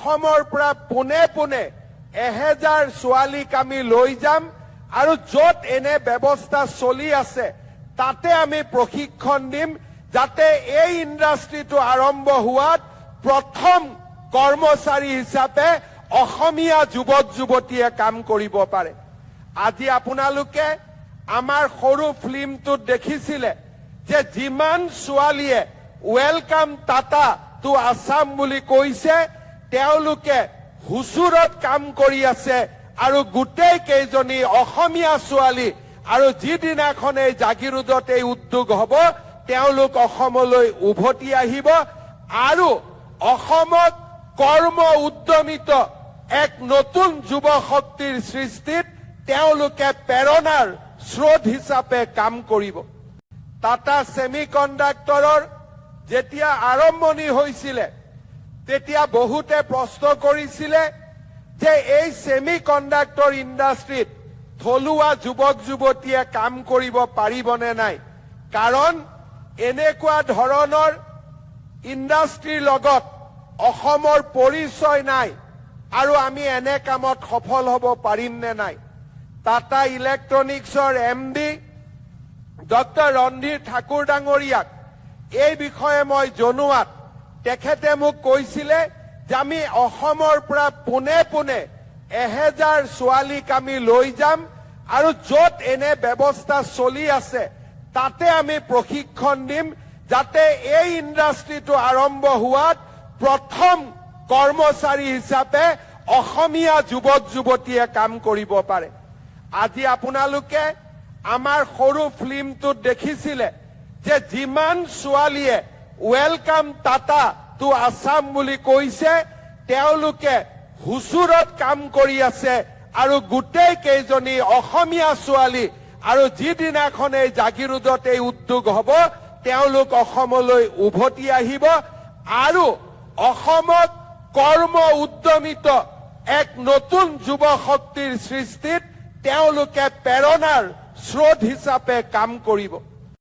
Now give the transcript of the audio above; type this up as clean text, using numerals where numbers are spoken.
অসমৰ পৰা পোনে পোনে 1000 ছোৱালীক আমি লৈ যাম আৰু য'ত এনে ব্যৱস্থা চলি আছে তাতে আমি প্ৰশিক্ষণ দিম যাতে এই ইণ্ডাষ্ট্ৰিটো আৰম্ভ হোৱাত প্ৰথম কৰ্মচাৰী হিচাপে অসমীয়া যুৱক যুৱতীয়ে কাম কৰিব পাৰে। আজি আপোনালোকে আমাৰ সৰু ফিল্মটোত দেখিছিলে যে যিমান ছোৱালীয়ে ৱেলকাম টাটা টু আছাম বুলি কৈছে তেওঁলোকে হুচুৰত কাম কৰি আছে আৰু গোটেই কেইজনী অসমীয়া ছোৱালী আৰু যিদিনাখন এই জাগিৰোডত এই উদ্যোগ হ'ব তেওঁলোক অসমলৈ উভতি আহিব আৰু অসমত কৰ্ম উদ্যমিত এক নতুন যুৱ শক্তিৰ সৃষ্টিত তেওঁলোকে প্ৰেৰণাৰ স্ৰোত হিচাপে কাম কৰিব। টাটা ছেমিকণ্ডাক্টৰৰ যেতিয়া আৰম্ভণি হৈছিলে তেতিয়া বহুতে প্ৰশ্ন কৰিছিলে যে এই ছেমিকণ্ডাক্টৰ ইণ্ডাষ্ট্ৰিত থলুৱা যুৱক যুৱতীয়ে কাম কৰিব পাৰিবনে নাই, কাৰণ এনেকুৱা ধৰণৰ ইণ্ডাষ্ট্ৰিৰ লগত অসমৰ পৰিচয় নাই আৰু আমি এনে কামত সফল হ'ব পাৰিম নে নাই। টাটা ইলেক্ট্ৰনিক্সৰ MD ডক্টৰ ৰন্ধীৰ ঠাকুৰ ডাঙৰীয়াক এই বিষয়ে মই জনোৱাত তেখেতে মোক কৈছিলে যে আমি অসমৰ পৰা পোনে পোনে 1000 ছোৱালীক আমি লৈ যাম আৰু য'ত এনে ব্যৱস্থা চলি আছে তাতে আমি প্ৰশিক্ষণ দিম যাতে এই ইণ্ডাষ্ট্ৰিটো আৰম্ভ হোৱাত প্ৰথম কৰ্মচাৰী হিচাপে অসমীয়া যুৱক যুৱতীয়ে কাম কৰিব পাৰে। আজি আপোনালোকে আমাৰ সৰু ফিল্মটোত দেখিছিলে যে যিমান ছোৱালীয়ে ৱেলকাম টাটা টু আছাম বুলি কৈছে তেওঁলোকে হুচুৰত কাম কৰি আছে আৰু গোটেই কেইজনী অসমীয়া ছোৱালী আৰু যিদিনাখন এই জাগিৰোডত এই উদ্যোগ হ'ব তেওঁলোক অসমলৈ উভতি আহিব আৰু অসমত কৰ্ম উদ্যমিত এক নতুন যুৱ শক্তিৰ সৃষ্টিত তেওঁলোকে প্ৰেৰণাৰ স্ৰোত হিচাপে কাম কৰিব।